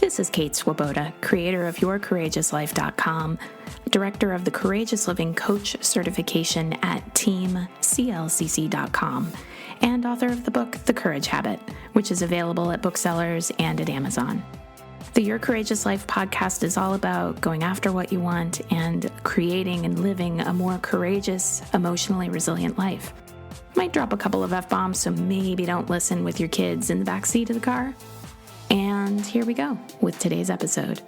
This is Kate Swoboda, creator of YourCourageousLife.com, director of the Courageous Living Coach certification at TeamCLCC.com, and author of the book, The Courage Habit, which is available at booksellers and at Amazon. The Your Courageous Life podcast is all about going after what you want and creating and living a more courageous, emotionally resilient life. Might drop a couple of F-bombs, so maybe don't listen with your kids in the backseat of the car. And here we go with today's episode.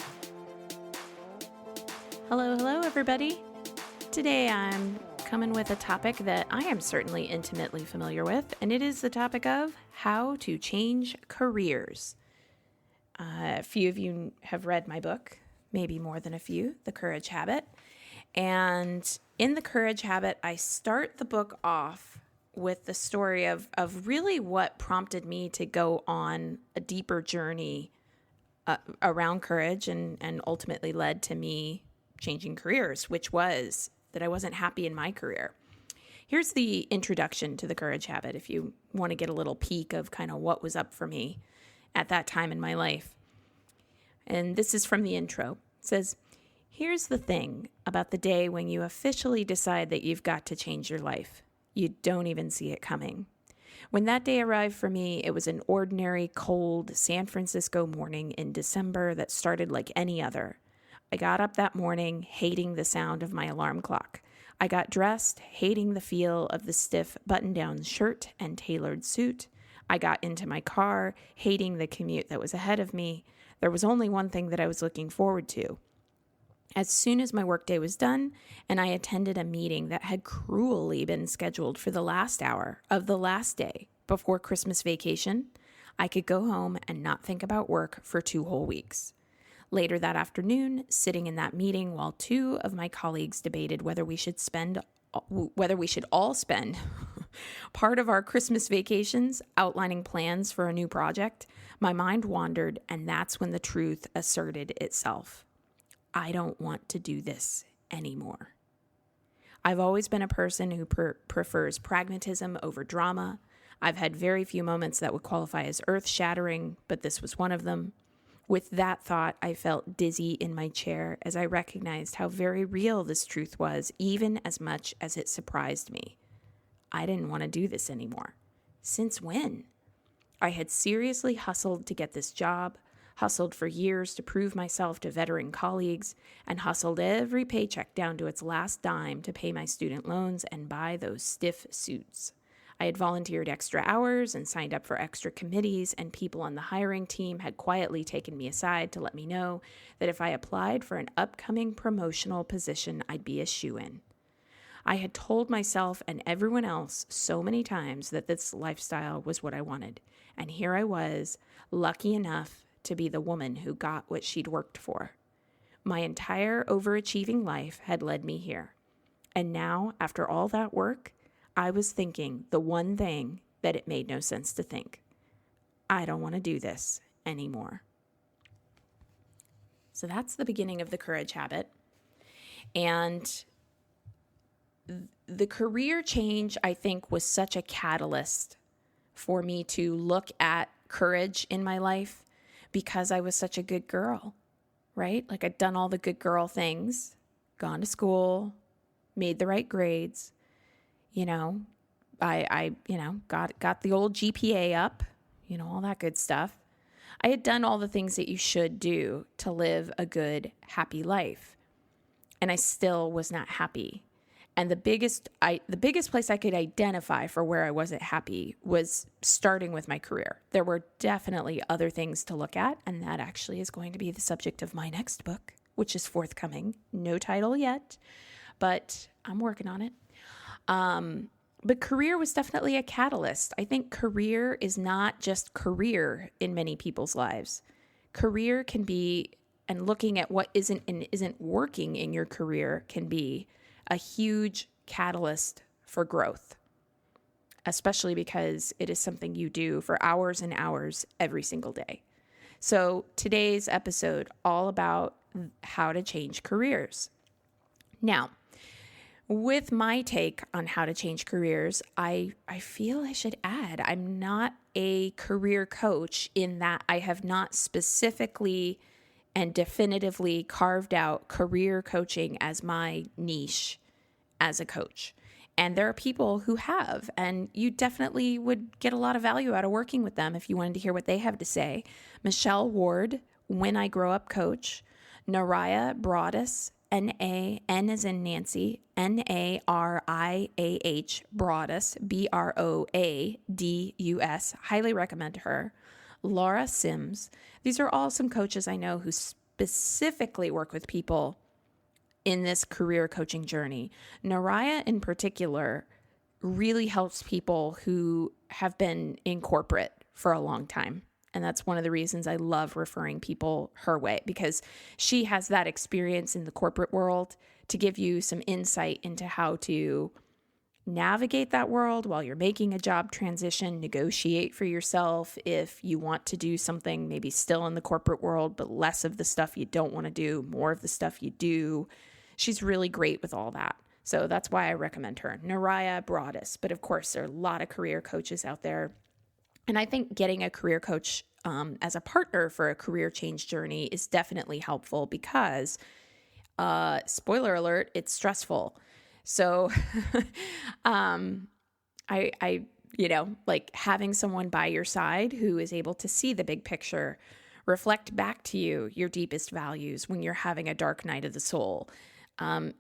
Hello, everybody. Today I'm coming with a topic that I am certainly intimately familiar with, and it is the topic of how to change careers. A few of you have read my book, maybe more than a few, The Courage Habit. And in The Courage Habit, I start the book off with the story of really what prompted me to go on a deeper journey around courage and ultimately led to me changing careers, which was that I wasn't happy in my career. Here's the introduction to The Courage Habit if you want to get a little peek of kind of what was up for me at that time in my life. And this is from the intro. It says, "Here's the thing about the day when you officially decide that you've got to change your life. You don't even see it coming. When that day arrived for me, it was an ordinary, cold San Francisco morning in December that started like any other. I got up that morning hating the sound of my alarm clock. I got dressed, hating the feel of the stiff button-down shirt and tailored suit. I got into my car, hating the commute that was ahead of me. There was only one thing that I was looking forward to. As soon as my workday was done and I attended a meeting that had cruelly been scheduled for the last hour of the last day before Christmas vacation, I could go home and not think about work for 2 whole weeks. Later that afternoon, sitting in that meeting while 2 of my colleagues debated whether we should all spend part of our Christmas vacations outlining plans for a new project, my mind wandered, and that's when the truth asserted itself. I don't want to do this anymore. I've always been a person who prefers pragmatism over drama. I've had very few moments that would qualify as earth-shattering, but this was one of them. With that thought, I felt dizzy in my chair as I recognized how very real this truth was, even as much as it surprised me. I didn't want to do this anymore. Since when? I had seriously hustled to get this job, hustled for years to prove myself to veteran colleagues, and hustled every paycheck down to its last dime to pay my student loans and buy those stiff suits. I had volunteered extra hours and signed up for extra committees, and people on the hiring team had quietly taken me aside to let me know that if I applied for an upcoming promotional position, I'd be a shoo-in. I had told myself and everyone else so many times that this lifestyle was what I wanted, and here I was, lucky enough to be the woman who got what she'd worked for. My entire overachieving life had led me here. And now, after all that work, I was thinking the one thing that it made no sense to think. I don't want to do this anymore. So that's the beginning of The Courage Habit. And the career change, I think, was such a catalyst for me to look at courage in my life because I was such a good girl, right? Like I'd done all the good girl things, gone to school, made the right grades, I got the old GPA up, all that good stuff. I had done all the things that you should do to live a good, happy life. And I still was not happy. And the biggest place I could identify for where I wasn't happy was starting with my career. There were definitely other things to look at, and that actually is going to be the subject of my next book, which is forthcoming. No title yet, but I'm working on it. But career was definitely a catalyst. I think career is not just career in many people's lives. Career can be, and looking at what isn't and isn't working in your career can be a huge catalyst for growth, especially because it is something you do for hours and hours every single day. So today's episode, all about how to change careers. Now, With my take on how to change careers, I feel I should add, I'm not a career coach in that I have not specifically and definitively carved out career coaching as my niche as a coach. And there are people who have, and you definitely would get a lot of value out of working with them if you wanted to hear what they have to say. Michelle Ward, When I Grow Up Coach, Naraya Broadus, N as in Nancy, Nariah, Broadus, Broadus. Highly recommend her. Laura Sims. These are all some coaches I know who specifically work with people in this career coaching journey. Naraya in particular really helps people who have been in corporate for a long time. And that's one of the reasons I love referring people her way, because she has that experience in the corporate world to give you some insight into how to navigate that world while you're making a job transition, negotiate for yourself if you want to do something maybe still in the corporate world, but less of the stuff you don't want to do, more of the stuff you do. She's really great with all that. So that's why I recommend her. Naraya Broadus. But of course, there are a lot of career coaches out there. And I think getting a career coach as a partner for a career change journey is definitely helpful because, spoiler alert, it's stressful. So I like having someone by your side who is able to see the big picture, reflect back to you your deepest values when you're having a dark night of the soul,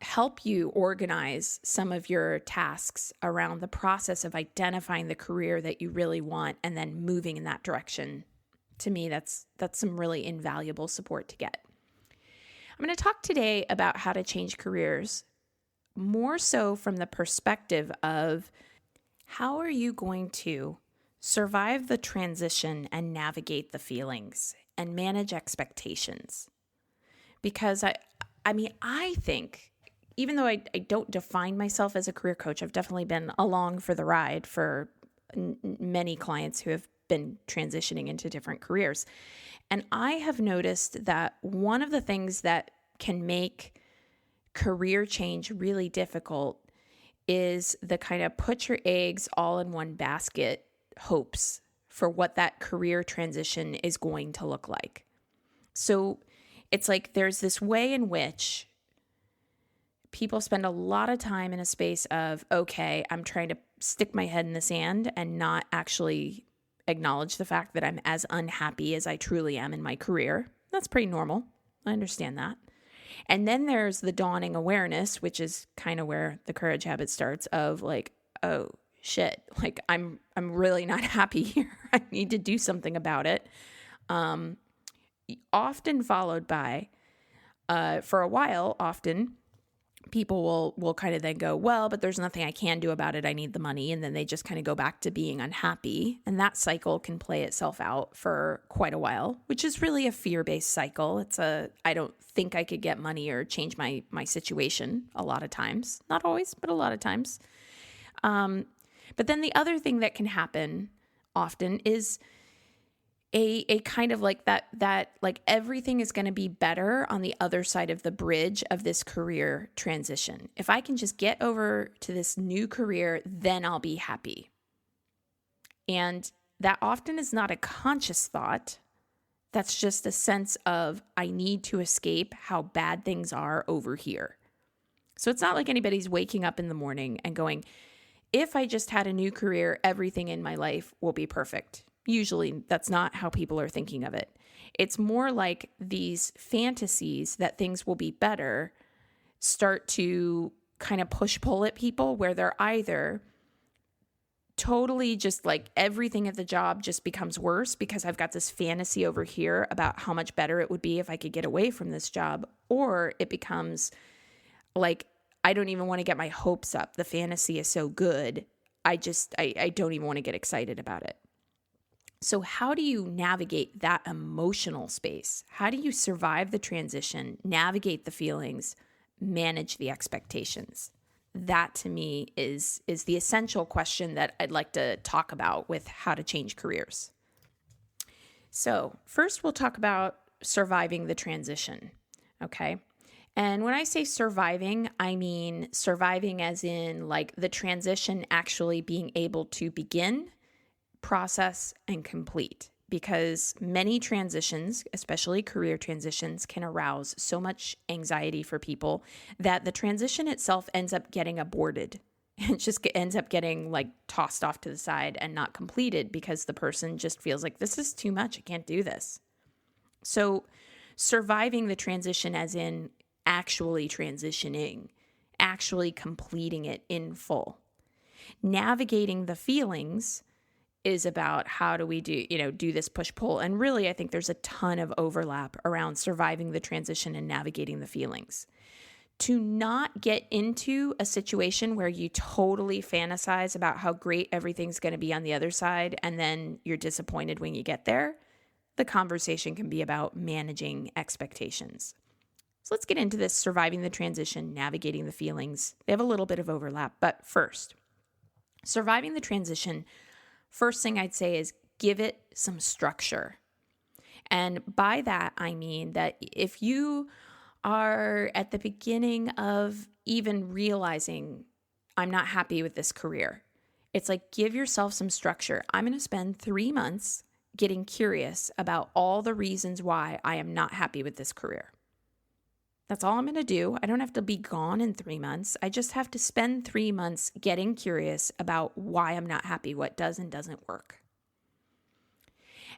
help you organize some of your tasks around the process of identifying the career that you really want and then moving in that direction. To me, that's some really invaluable support to get. I'm going to talk today about how to change careers, more so from the perspective of how are you going to survive the transition and navigate the feelings and manage expectations? Because I think, even though I don't define myself as a career coach, I've definitely been along for the ride for many clients who have been transitioning into different careers. And I have noticed that one of the things that can make career change really difficult is the kind of put your eggs all in one basket hopes for what that career transition is going to look like. So it's like there's this way in which people spend a lot of time in a space of, okay, I'm trying to stick my head in the sand and not actually acknowledge the fact that I'm as unhappy as I truly am in my career. That's pretty normal. I understand that. And then there's the dawning awareness, which is kind of where the courage habit starts, of like, oh shit, like I'm really not happy here. I need to do something about it. Often followed by, for a while, often people will kind of then go, well, but there's nothing I can do about it. I need the money. And then they just kind of go back to being unhappy. And that cycle can play itself out for quite a while, which is really a fear-based cycle. I don't think I could get money or change my situation a lot of times. Not always, but a lot of times. But then the other thing that can happen often is a kind of like that like everything is going to be better on the other side of the bridge of this career transition. If I can just get over to this new career, then I'll be happy. And that often is not a conscious thought. That's just a sense of I need to escape how bad things are over here. So it's not like anybody's waking up in the morning and going, if I just had a new career, everything in my life will be perfect. Usually that's not how people are thinking of it. It's more like these fantasies that things will be better start to kind of push-pull at people where they're either totally just like everything at the job just becomes worse because I've got this fantasy over here about how much better it would be if I could get away from this job, or it becomes like I don't even want to get my hopes up. The fantasy is so good. I don't even want to get excited about it. So how do you navigate that emotional space? How do you survive the transition, navigate the feelings, manage the expectations? That to me is the essential question that I'd like to talk about with how to change careers. So first we'll talk about surviving the transition, okay? And when I say surviving, I mean surviving as in like the transition actually being able to begin, process, and complete. Because many transitions, especially career transitions, can arouse so much anxiety for people that the transition itself ends up getting aborted. It just ends up getting like tossed off to the side and not completed because the person just feels like this is too much. I can't do this. So surviving the transition as in actually transitioning, actually completing it in full. Navigating the feelings is about how do we do this push-pull. And really, I think there's a ton of overlap around surviving the transition and navigating the feelings. To not get into a situation where you totally fantasize about how great everything's going to be on the other side and then you're disappointed when you get there, the conversation can be about managing expectations. So let's get into this surviving the transition, navigating the feelings. They have a little bit of overlap, but first, surviving the transition, first thing I'd say is give it some structure. And by that, I mean that if you are at the beginning of even realizing I'm not happy with this career, it's like give yourself some structure. I'm going to spend 3 months getting curious about all the reasons why I am not happy with this career. That's all I'm going to do. I don't have to be gone in 3 months. I just have to spend 3 months getting curious about why I'm not happy, what does and doesn't work.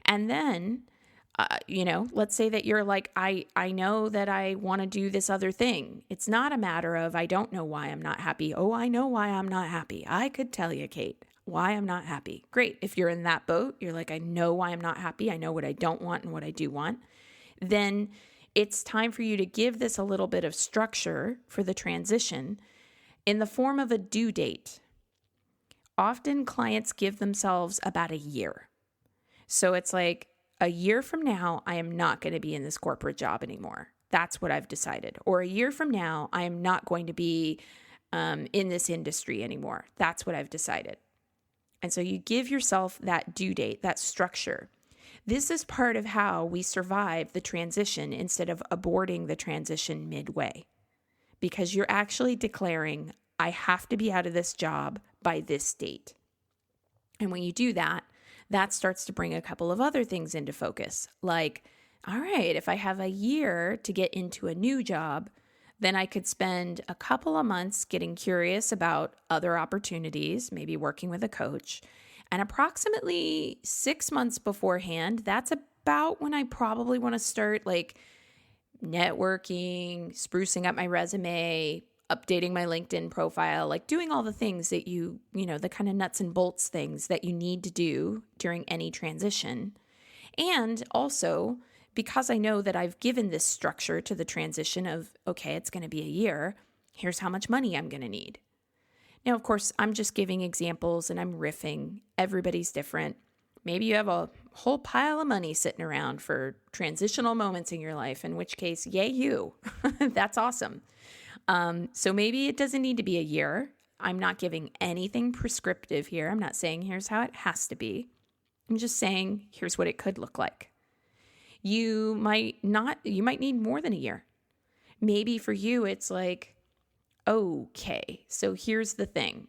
And then, let's say that you're like, I know that I want to do this other thing. It's not a matter of, I don't know why I'm not happy. Oh, I know why I'm not happy. I could tell you, Kate, why I'm not happy. Great. If you're in that boat, you're like, I know why I'm not happy. I know what I don't want and what I do want. Then it's time for you to give this a little bit of structure for the transition in the form of a due date. Often clients give themselves about a year. So it's like a year from now, I am not going to be in this corporate job anymore. That's what I've decided. Or a year from now, I am not going to be in this industry anymore. That's what I've decided. And so you give yourself that due date, that structure. This is part of how we survive the transition instead of aborting the transition midway, because you're actually declaring, I have to be out of this job by this date. And when you do that, that starts to bring a couple of other things into focus. Like, all right, if I have a year to get into a new job, then I could spend a couple of months getting curious about other opportunities, maybe working with a coach. And approximately 6 months beforehand, that's about when I probably want to start like networking, sprucing up my resume, updating my LinkedIn profile, like doing all the things that the kind of nuts and bolts things that you need to do during any transition. And also, because I know that I've given this structure to the transition of, okay, it's going to be a year, here's how much money I'm going to need. Now, of course, I'm just giving examples and I'm riffing. Everybody's different. Maybe you have a whole pile of money sitting around for transitional moments in your life, in which case, yay you. That's awesome. So maybe it doesn't need to be a year. I'm not giving anything prescriptive here. I'm not saying here's how it has to be. I'm just saying here's what it could look like. You might need more than a year. Maybe for you, it's like, okay, so here's the thing.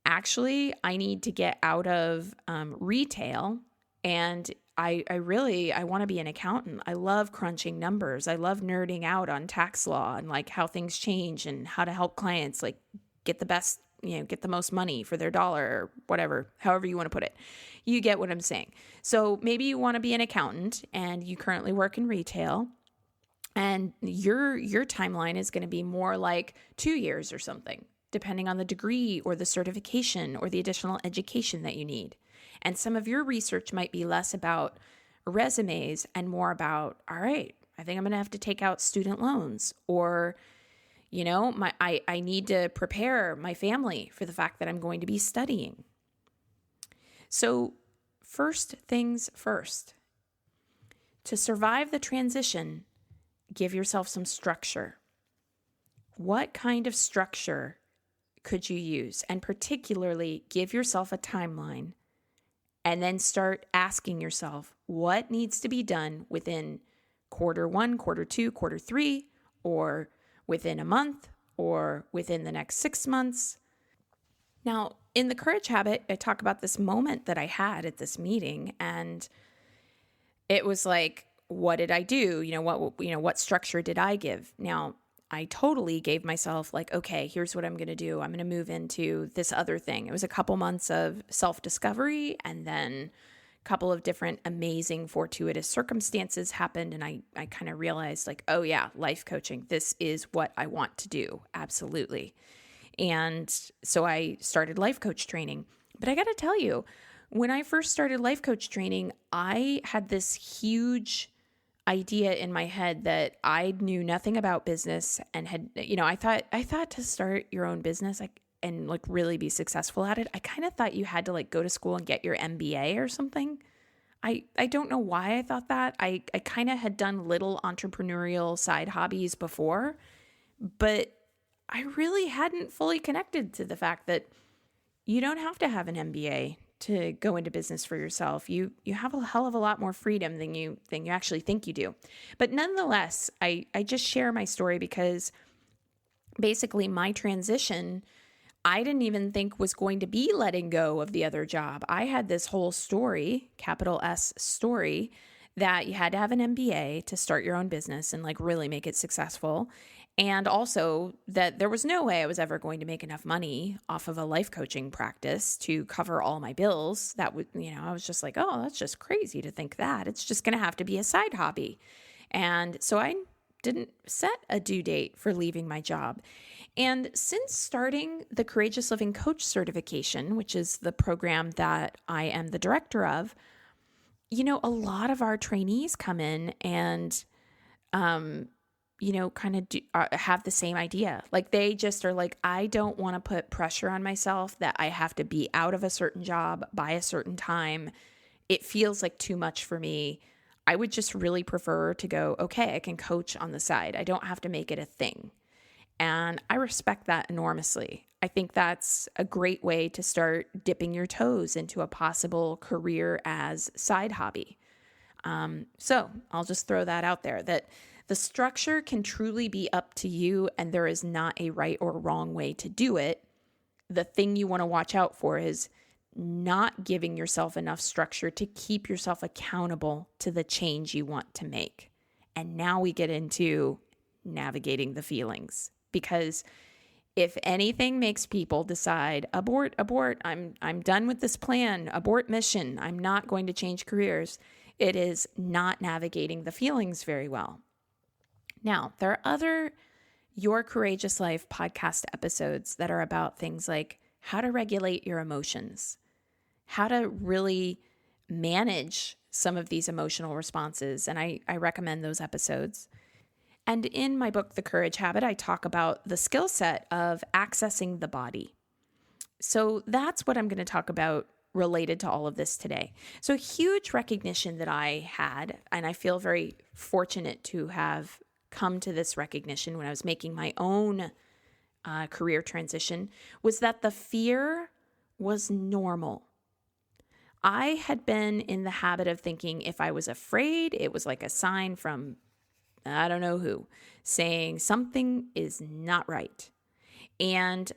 Actually, I need to get out of retail, and I want to be an accountant. I love crunching numbers. I love nerding out on tax law and like how things change and how to help clients like get the most money for their dollar or whatever, however you want to put it. You get what I'm saying. So maybe you want to be an accountant and you currently work in retail. And your timeline is going to be more like 2 years or something, depending on the degree or the certification or the additional education that you need. And some of your research might be less about resumes and more about, all right, I think I'm going to have to take out student loans, or, I need to prepare my family for the fact that I'm going to be studying. So first things first, to survive the transition, give yourself some structure. What kind of structure could you use? And particularly, give yourself a timeline and then start asking yourself what needs to be done within quarter 1, quarter 2, quarter 3, or within a month or within the next 6 months. Now, in the Courage Habit, I talk about this moment that I had at this meeting, and it was like, what did I do? What structure did I give? Now, I totally gave myself like, okay, here's what I'm going to do. I'm going to move into this other thing. It was a couple months of self-discovery, and then a couple of different amazing fortuitous circumstances happened. And I kind of realized like, oh yeah, life coaching, this is what I want to do. Absolutely. And so I started life coach training. But I got to tell you, when I first started life coach training, I had this huge idea in my head that I knew nothing about business and had, I thought to start your own business and like really be successful at it, I kind of thought you had to like go to school and get your MBA or something. I don't know why I thought that. I kind of had done little entrepreneurial side hobbies before, but I really hadn't fully connected to the fact that you don't have to have an MBA to go into business for yourself. You have a hell of a lot more freedom than you actually think you do. But nonetheless, I just share my story because basically my transition, I didn't even think was going to be letting go of the other job. I had this whole story, capital S story, that you had to have an MBA to start your own business and like really make it successful. And also that there was no way I was ever going to make enough money off of a life coaching practice to cover all my bills. That would, I was just like, oh, that's just crazy to think that. It's just going to have to be a side hobby. And so I didn't set a due date for leaving my job. And since starting the Courageous Living Coach certification, which is the program that I am the director of, a lot of our trainees come in and, kind of have the same idea. Like they just are like, I don't want to put pressure on myself that I have to be out of a certain job by a certain time. It feels like too much for me. I would just really prefer to go, okay, I can coach on the side. I don't have to make it a thing. And I respect that enormously. I think that's a great way to start dipping your toes into a possible career as side hobby. So I'll just throw that out there, that the structure can truly be up to you, and there is not a right or wrong way to do it. The thing you want to watch out for is not giving yourself enough structure to keep yourself accountable to the change you want to make. And now we get into navigating the feelings, because if anything makes people decide, abort, I'm done with this plan, abort mission, I'm not going to change careers, it is not navigating the feelings very well. Now, there are other Your Courageous Life podcast episodes that are about things like how to regulate your emotions, how to really manage some of these emotional responses. And I recommend those episodes. And in my book, The Courage Habit, I talk about the skill set of accessing the body. So that's what I'm going to talk about related to all of this today. So huge recognition that I had, and I feel very fortunate to have come to this recognition when I was making my own career transition, was that the fear was normal. I had been in the habit of thinking if I was afraid, it was like a sign from I don't know who, saying something is not right. And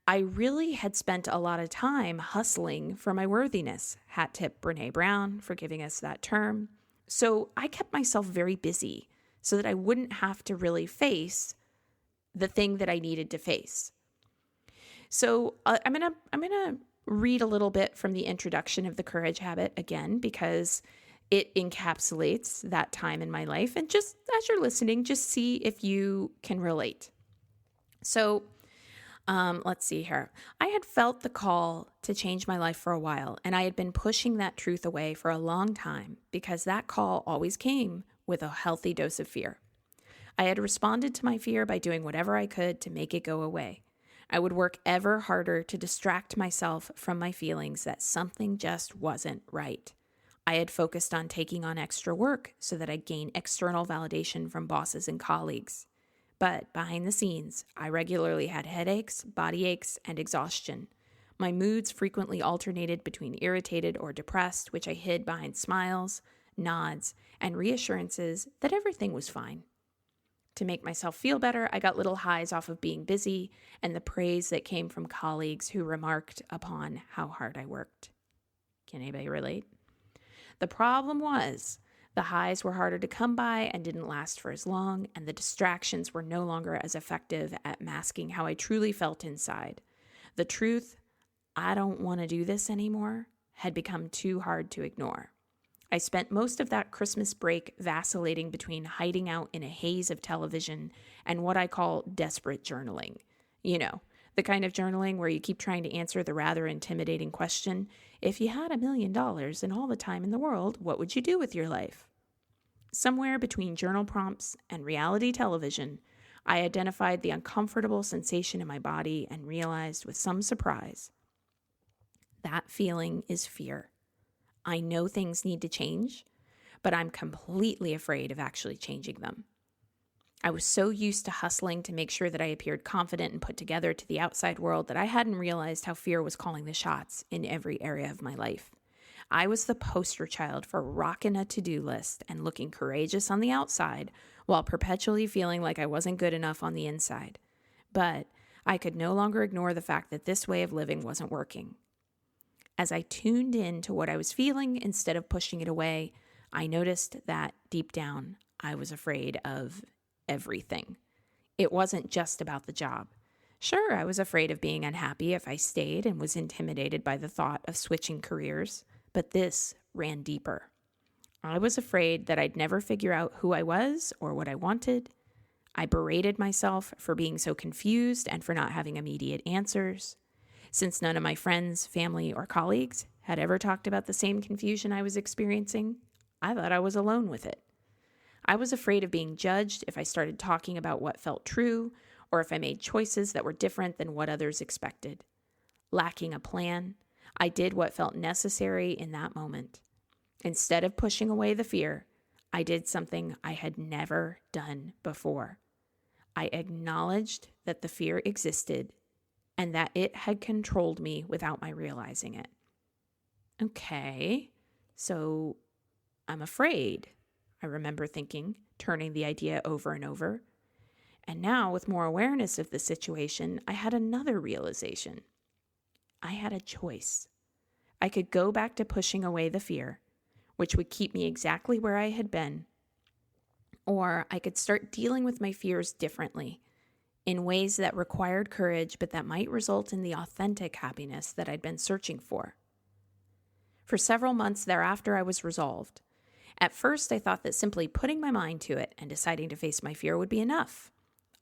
I really had spent a lot of time hustling for my worthiness. Hat tip Brene Brown for giving us that term. So I kept myself very busy so that I wouldn't have to really face the thing that I needed to face. So I'm gonna read a little bit from the introduction of the Courage Habit again, because it encapsulates that time in my life. And just as you're listening, just see if you can relate. So let's see here. I had felt the call to change my life for a while, and I had been pushing that truth away for a long time because that call always came with a healthy dose of fear. I had responded to my fear by doing whatever I could to make it go away. I would work ever harder to distract myself from my feelings that something just wasn't right. I had focused on taking on extra work so that I'd gain external validation from bosses and colleagues. But behind the scenes, I regularly had headaches, body aches, and exhaustion. My moods frequently alternated between irritated or depressed, which I hid behind smiles, nods, and reassurances that everything was fine. To make myself feel better, I got little highs off of being busy and the praise that came from colleagues who remarked upon how hard I worked. Can anybody relate? The problem was the highs were harder to come by and didn't last for as long, and the distractions were no longer as effective at masking how I truly felt inside. The truth, I don't want to do this anymore, had become too hard to ignore. I spent most of that Christmas break vacillating between hiding out in a haze of television and what I call desperate journaling. You know, the kind of journaling where you keep trying to answer the rather intimidating question, if you had $1 million and all the time in the world, what would you do with your life? Somewhere between journal prompts and reality television, I identified the uncomfortable sensation in my body and realized with some surprise, that feeling is fear. I know things need to change, but I'm completely afraid of actually changing them. I was so used to hustling to make sure that I appeared confident and put together to the outside world that I hadn't realized how fear was calling the shots in every area of my life. I was the poster child for rocking a to-do list and looking courageous on the outside while perpetually feeling like I wasn't good enough on the inside. But I could no longer ignore the fact that this way of living wasn't working. As I tuned in to what I was feeling instead of pushing it away, I noticed that deep down, I was afraid of everything. It wasn't just about the job. Sure, I was afraid of being unhappy if I stayed and was intimidated by the thought of switching careers, but this ran deeper. I was afraid that I'd never figure out who I was or what I wanted. I berated myself for being so confused and for not having immediate answers. Since none of my friends, family, or colleagues had ever talked about the same confusion I was experiencing, I thought I was alone with it. I was afraid of being judged if I started talking about what felt true or if I made choices that were different than what others expected. Lacking a plan, I did what felt necessary in that moment. Instead of pushing away the fear, I did something I had never done before. I acknowledged that the fear existed and that it had controlled me without my realizing it. Okay, so I'm afraid, I remember thinking, turning the idea over and over. And now, with more awareness of the situation, I had another realization. I had a choice. I could go back to pushing away the fear, which would keep me exactly where I had been, or I could start dealing with my fears differently, in ways that required courage, but that might result in the authentic happiness that I'd been searching for. For several months thereafter, I was resolved. At first, I thought that simply putting my mind to it and deciding to face my fear would be enough.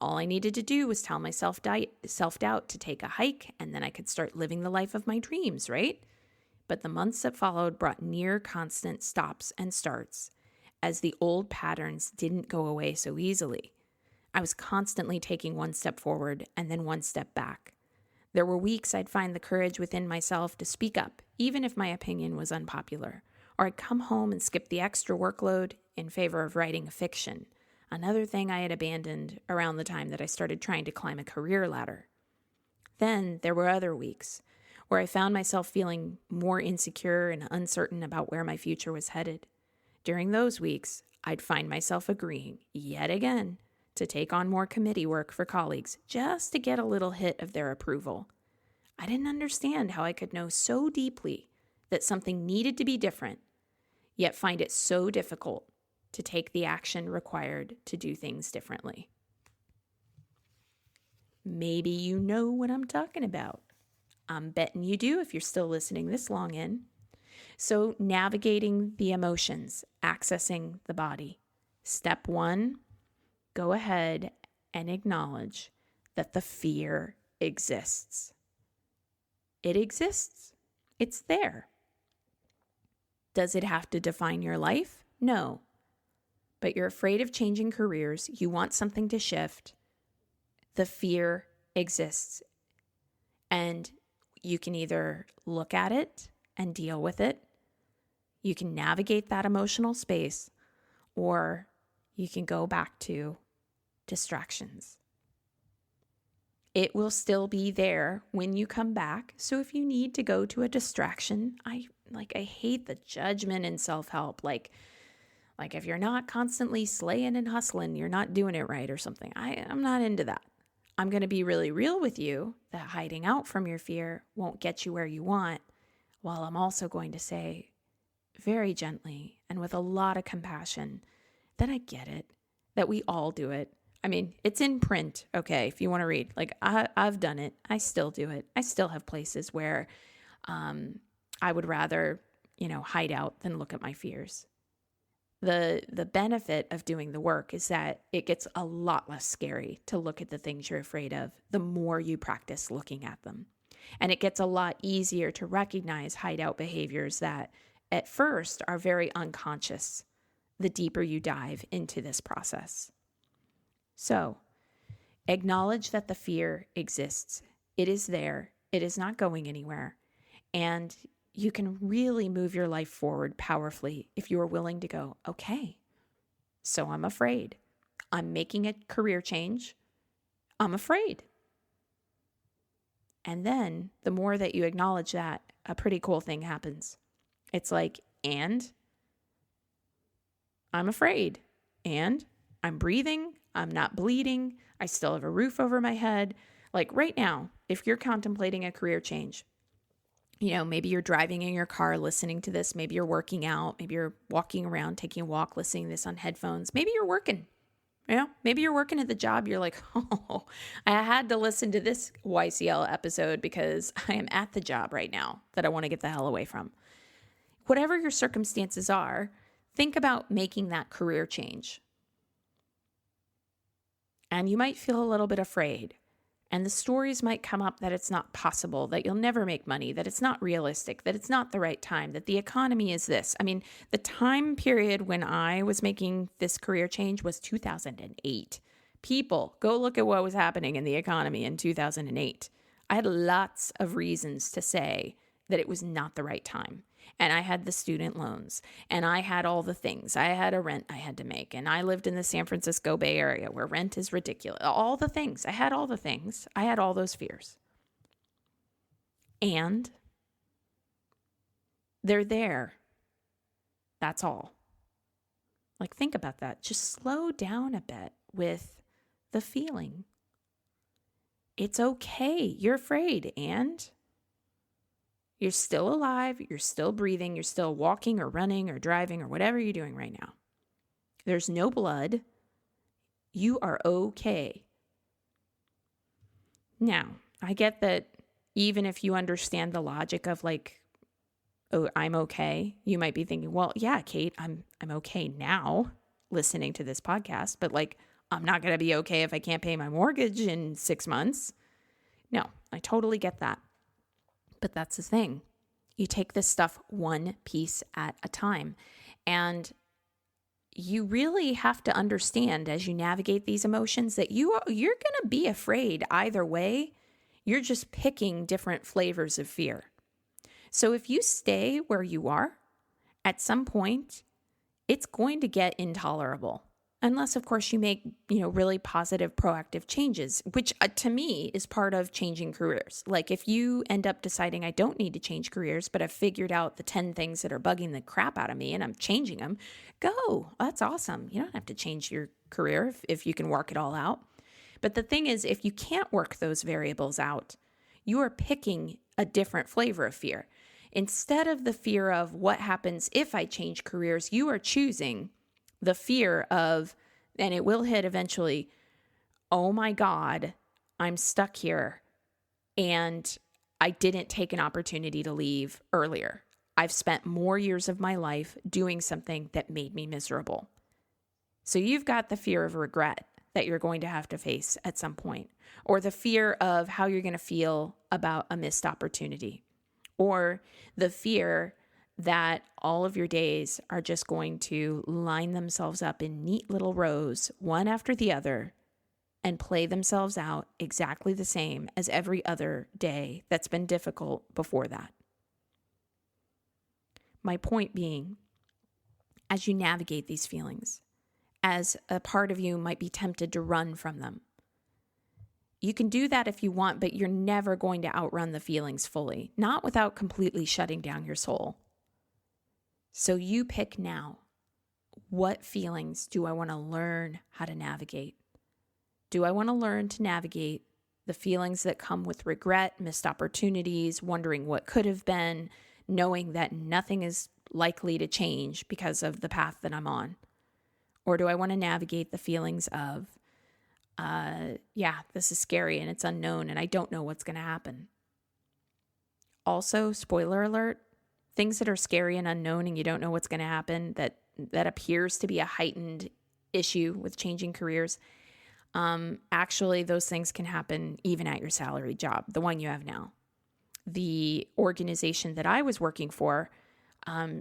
All I needed to do was tell my self-doubt to take a hike, and then I could start living the life of my dreams, right? But the months that followed brought near constant stops and starts, as the old patterns didn't go away so easily. I was constantly taking one step forward and then one step back. There were weeks I'd find the courage within myself to speak up, even if my opinion was unpopular, or I'd come home and skip the extra workload in favor of writing a fiction, another thing I had abandoned around the time that I started trying to climb a career ladder. Then there were other weeks where I found myself feeling more insecure and uncertain about where my future was headed. During those weeks, I'd find myself agreeing, yet again, to take on more committee work for colleagues just to get a little hit of their approval. I didn't understand how I could know so deeply that something needed to be different, yet find it so difficult to take the action required to do things differently. Maybe you know what I'm talking about. I'm betting you do if you're still listening this long in. So, navigating the emotions, accessing the body. Step 1, go ahead and acknowledge that the fear exists. It exists. It's there. Does it have to define your life? No. But you're afraid of changing careers. You want something to shift. The fear exists. And you can either look at it and deal with it. You can navigate that emotional space, or you can go back to distractions. It will still be there when you come back. So if you need to go to a distraction, I hate the judgment in self-help. Like Like if you're not constantly slaying and hustling, you're not doing it right or something. I'm not into that. I'm going to be really real with you that hiding out from your fear won't get you where you want, while I'm also going to say very gently and with a lot of compassion that I get it, that we all do it. I mean, it's in print, okay, if you want to read. Like, I've done it. I still do it. I still have places where I would rather, hide out than look at my fears. The benefit of doing the work is that it gets a lot less scary to look at the things you're afraid of the more you practice looking at them. And it gets a lot easier to recognize hideout behaviors that at first are very unconscious the deeper you dive into this process. So, acknowledge that the fear exists. It is there. It is not going anywhere. And you can really move your life forward powerfully if you are willing to go, okay, so I'm afraid. I'm making a career change. I'm afraid. And then the more that you acknowledge that, a pretty cool thing happens. It's like, and I'm afraid. And I'm breathing. I'm not bleeding. I still have a roof over my head. Like right now, if you're contemplating a career change, maybe you're driving in your car listening to this. Maybe you're working out. Maybe you're walking around, taking a walk, listening to this on headphones. Maybe you're working. Maybe you're working at the job. You're like, oh, I had to listen to this YCL episode because I am at the job right now that I want to get the hell away from. Whatever your circumstances are, think about making that career change. And you might feel a little bit afraid. And the stories might come up that it's not possible, that you'll never make money, that it's not realistic, that it's not the right time, that the economy is this. I mean, the time period when I was making this career change was 2008. People, go look at what was happening in the economy in 2008. I had lots of reasons to say that it was not the right time. And I had the student loans, and I had all the things. I had a rent I had to make, and I lived in the San Francisco Bay Area where rent is ridiculous. All the things. I had all the things. I had all those fears. And they're there. That's all. Like, think about that. Just slow down a bit with the feeling. It's okay. You're afraid, and you're still alive, you're still breathing, you're still walking or running or driving or whatever you're doing right now. There's no blood. You are okay. Now, I get that even if you understand the logic of like, oh, I'm okay, you might be thinking, well, yeah, Kate, I'm okay now listening to this podcast, but like, I'm not going to be okay if I can't pay my mortgage in 6 months. No, I totally get that. But that's the thing. You take this stuff one piece at a time. And you really have to understand as you navigate these emotions that you're going to be afraid either way. You're just picking different flavors of fear. So if you stay where you are, at some point, it's going to get intolerable. Unless, of course, you make, really positive, proactive changes, which to me is part of changing careers. Like if you end up deciding I don't need to change careers, but I've figured out the 10 things that are bugging the crap out of me and I'm changing them, go. That's awesome. You don't have to change your career if you can work it all out. But the thing is, if you can't work those variables out, you are picking a different flavor of fear. Instead of the fear of what happens if I change careers, you are choosing the fear of, and it will hit eventually, oh my God, I'm stuck here and I didn't take an opportunity to leave earlier. I've spent more years of my life doing something that made me miserable. So you've got the fear of regret that you're going to have to face at some point, or the fear of how you're going to feel about a missed opportunity, or the fear that all of your days are just going to line themselves up in neat little rows, one after the other, and play themselves out exactly the same as every other day that's been difficult before that. My point being, as you navigate these feelings, as a part of you might be tempted to run from them, you can do that if you want, but you're never going to outrun the feelings fully, not without completely shutting down your soul. So you pick now. What feelings do I want to learn how to navigate? Do I want to learn to navigate the feelings that come with regret, missed opportunities, wondering what could have been, knowing that nothing is likely to change because of the path that I'm on? Or do I want to navigate the feelings of, this is scary and it's unknown and I don't know what's going to happen? Also, spoiler alert, things that are scary and unknown and you don't know what's going to happen, that appears to be a heightened issue with changing careers. Actually, those things can happen even at your salary job, the one you have now. The organization that I was working for,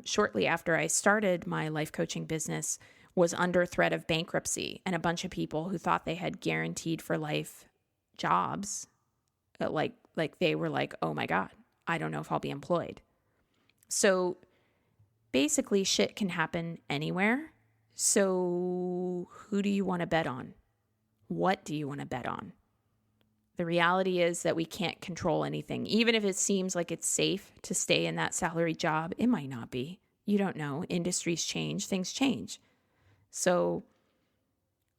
shortly after I started my life coaching business, was under threat of bankruptcy, and a bunch of people who thought they had guaranteed for life jobs, like they were like, oh my God, I don't know if I'll be employed. So basically shit can happen anywhere. So who do you want to bet on? What do you want to bet on? The reality is that we can't control anything. Even if it seems like it's safe to stay in that salary job, it might not be. You don't know. Industries change, things change. So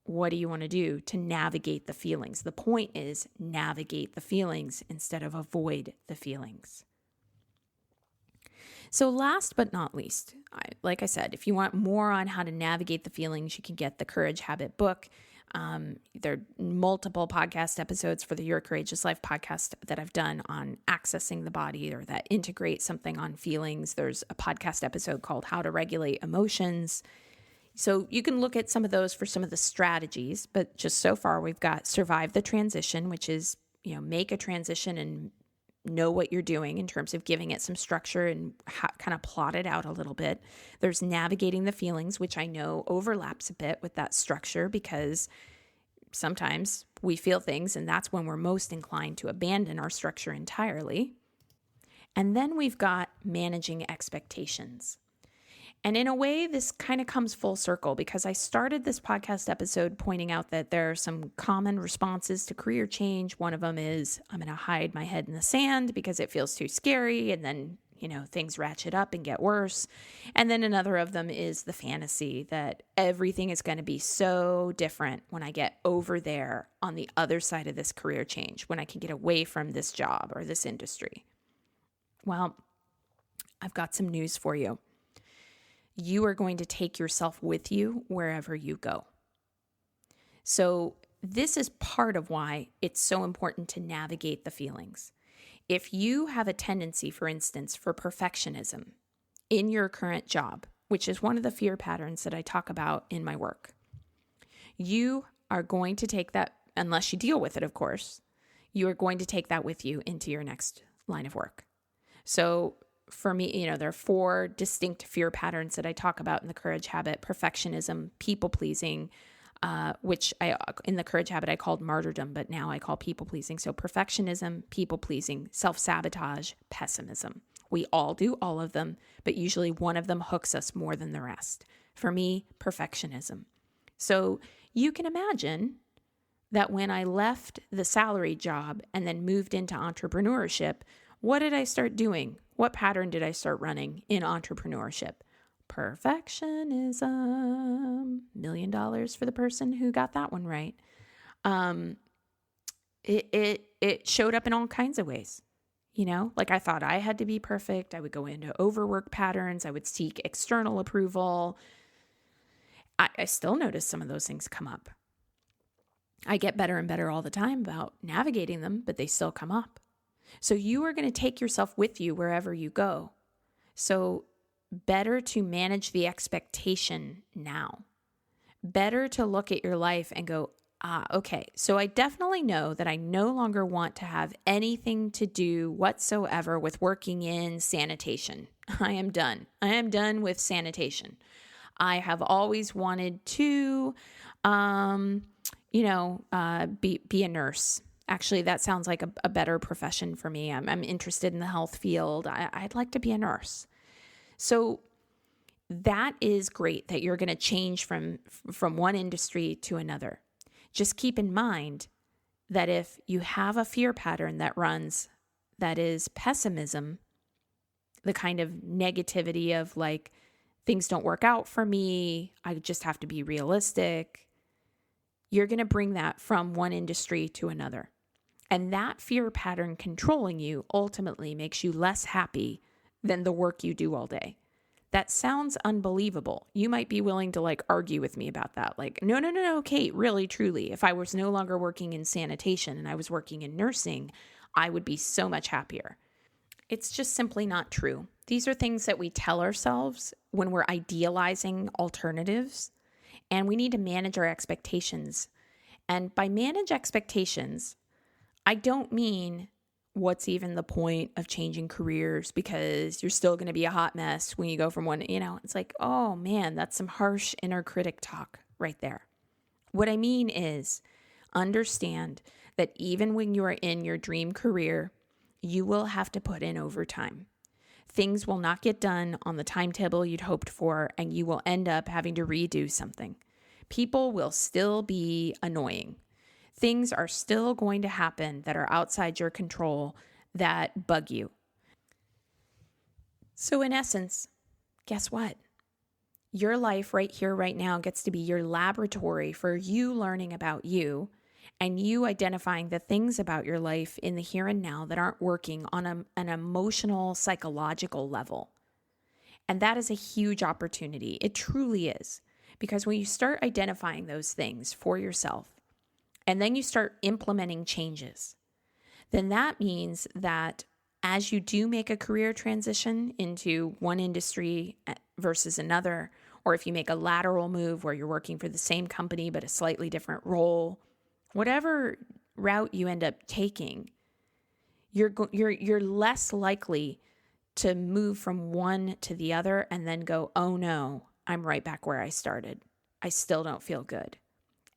what do you want to do to navigate the feelings? The point is navigate the feelings instead of avoid the feelings. So last but not least, like I said, if you want more on how to navigate the feelings, you can get the Courage Habit book. There are multiple podcast episodes for the Your Courageous Life podcast that I've done on accessing the body or that integrate something on feelings. There's a podcast episode called How to Regulate Emotions. So you can look at some of those for some of the strategies, but just so far we've got survive the transition, which is, make a transition and know what you're doing in terms of giving it some structure and kind of plot it out a little bit. There's navigating the feelings, which I know overlaps a bit with that structure because sometimes we feel things and that's when we're most inclined to abandon our structure entirely. And then we've got managing expectations. And in a way, this kind of comes full circle because I started this podcast episode pointing out that there are some common responses to career change. One of them is I'm going to hide my head in the sand because it feels too scary. And then, things ratchet up and get worse. And then another of them is the fantasy that everything is going to be so different when I get over there on the other side of this career change, when I can get away from this job or this industry. Well, I've got some news for you. You are going to take yourself with you wherever you go. So this is part of why it's so important to navigate the feelings. If you have a tendency, for instance, for perfectionism in your current job, which is one of the fear patterns that I talk about in my work, you are going to take that, unless you deal with it, of course, you are going to take that with you into your next line of work. So for me, there are 4 distinct fear patterns that I talk about in the Courage Habit: perfectionism, people-pleasing, which in the Courage Habit I called martyrdom, but now I call people-pleasing. So perfectionism, people-pleasing, self-sabotage, pessimism. We all do all of them, but usually one of them hooks us more than the rest. For me, perfectionism. So you can imagine that when I left the salary job and then moved into entrepreneurship, what did I start doing? What pattern did I start running in entrepreneurship? Perfectionism. $1 million for the person who got that one right. It showed up in all kinds of ways. Like I thought I had to be perfect. I would go into overwork patterns. I would seek external approval. I still notice some of those things come up. I get better and better all the time about navigating them, but they still come up. So you are going to take yourself with you wherever you go. So better to manage the expectation now. Better to look at your life and go, okay, so I definitely know that I no longer want to have anything to do whatsoever with working in sanitation. I am done. I am done with sanitation. I have always wanted to, be a nurse. Actually, that sounds like a better profession for me. I'm interested in the health field. I'd like to be a nurse. So that is great that you're going to change from one industry to another. Just keep in mind that if you have a fear pattern that runs, that is pessimism, the kind of negativity of like things don't work out for me. I just have to be realistic. You're going to bring that from one industry to another. And that fear pattern controlling you ultimately makes you less happy than the work you do all day. That sounds unbelievable. You might be willing to argue with me about that. No, Kate, really, truly, if I was no longer working in sanitation and I was working in nursing, I would be so much happier. It's just simply not true. These are things that we tell ourselves when we're idealizing alternatives, and we need to manage our expectations. And by manage expectations, I don't mean what's even the point of changing careers because you're still going to be a hot mess when you go from one, it's like, oh man, that's some harsh inner critic talk right there. What I mean is understand that even when you are in your dream career, you will have to put in overtime. Things will not get done on the timetable you'd hoped for, and you will end up having to redo something. People will still be annoying. Things are still going to happen that are outside your control that bug you. So in essence, guess what? Your life right here, right now gets to be your laboratory for you learning about you and you identifying the things about your life in the here and now that aren't working on an emotional, psychological level. And that is a huge opportunity. It truly is. Because when you start identifying those things for yourself, and then you start implementing changes, then that means that as you do make a career transition into one industry versus another, or if you make a lateral move where you're working for the same company but a slightly different role, whatever route you end up taking, you're less likely to move from one to the other and then go, oh no, I'm right back where I started. I still don't feel good.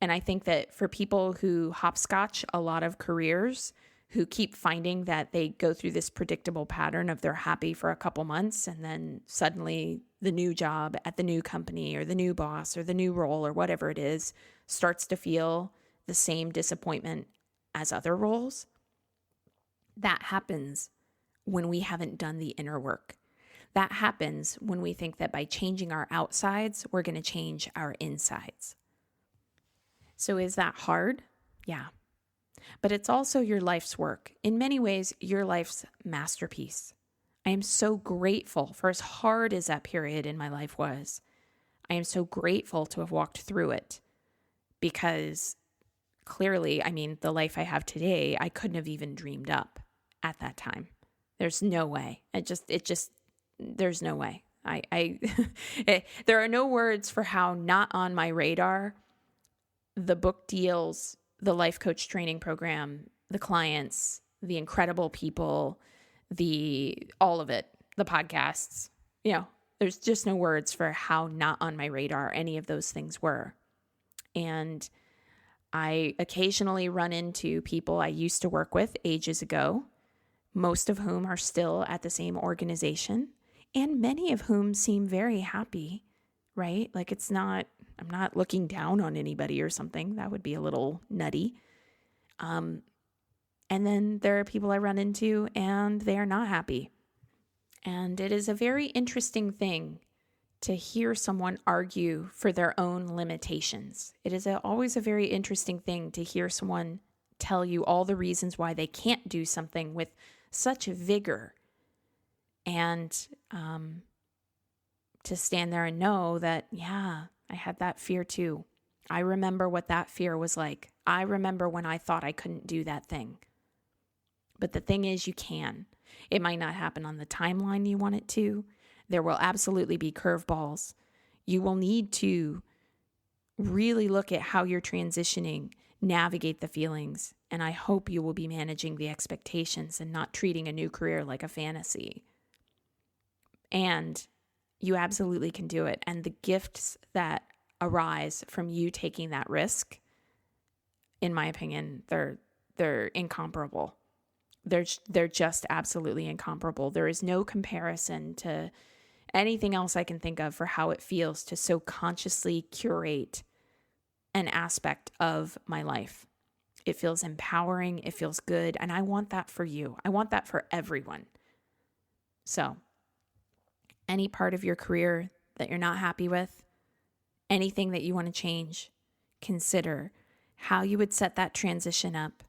And I think that for people who hopscotch a lot of careers, who keep finding that they go through this predictable pattern of they're happy for a couple months and then suddenly the new job at the new company or the new boss or the new role or whatever it is starts to feel the same disappointment as other roles. That happens when we haven't done the inner work. That happens when we think that by changing our outsides, we're going to change our insides. So is that hard? Yeah. But it's also your life's work. In many ways, your life's masterpiece. I am so grateful for as hard as that period in my life was. I am so grateful to have walked through it because clearly, the life I have today, I couldn't have even dreamed up at that time. There's no way. There's no way. There are no words for how not on my radar the book deals, the life coach training program, the clients, the incredible people, all of it, the podcasts, there's just no words for how not on my radar any of those things were. And I occasionally run into people I used to work with ages ago, most of whom are still at the same organization, and many of whom seem very happy, right? I'm not looking down on anybody or something. That would be a little nutty. And then there are people I run into and they are not happy. And it is a very interesting thing to hear someone argue for their own limitations. It is always a very interesting thing to hear someone tell you all the reasons why they can't do something with such vigor. And to stand there and know that, yeah, I had that fear too. I remember what that fear was like. I remember when I thought I couldn't do that thing. But the thing is, you can. It might not happen on the timeline you want it to. There will absolutely be curveballs. You will need to really look at how you're transitioning, navigate the feelings, and I hope you will be managing the expectations and not treating a new career like a fantasy. And you absolutely can do it. And the gifts that arise from you taking that risk, in my opinion, they're incomparable. They're just absolutely incomparable. There is no comparison to anything else I can think of for how it feels to so consciously curate an aspect of my life. It feels empowering. It feels good. And I want that for you. I want that for everyone. So any part of your career that you're not happy with, anything that you want to change, consider how you would set that transition up.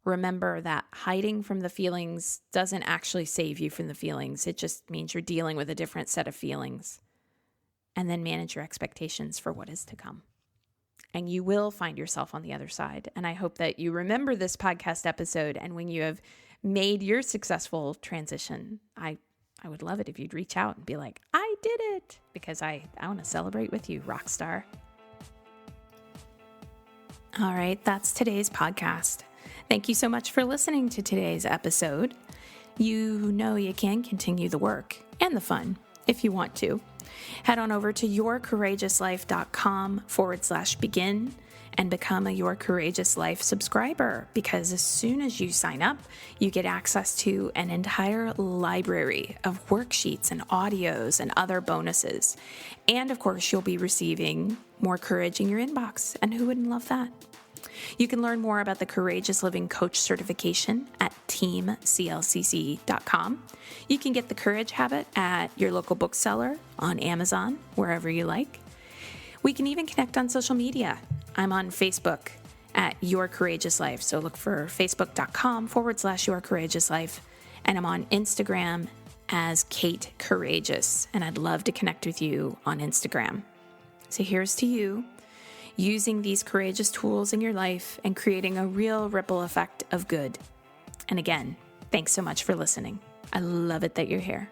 Remember that hiding from the feelings doesn't actually save you from the feelings. It just means you're dealing with a different set of feelings. And then manage your expectations for what is to come. And you will find yourself on the other side. And I hope that you remember this podcast episode, and when you have made your successful transition, I would love it if you'd reach out and be like, I did it, because I want to celebrate with you, rock star. All right, that's today's podcast. Thank you so much for listening to today's episode. You know you can continue the work and the fun if you want to. Head on over to yourcourageouslife.com/begin and become a Your Courageous Life subscriber, because as soon as you sign up, you get access to an entire library of worksheets and audios and other bonuses. And of course, you'll be receiving more courage in your inbox. And who wouldn't love that? You can learn more about the Courageous Living Coach certification at teamclcc.com. You can get the Courage Habit at your local bookseller, on Amazon, wherever you like. We can even connect on social media. I'm on Facebook at Your Courageous Life. So look for facebook.com/Your Courageous Life. And I'm on Instagram as Kate Courageous. And I'd love to connect with you on Instagram. So here's to you, using these courageous tools in your life and creating a real ripple effect of good. And again, thanks so much for listening. I love it that you're here.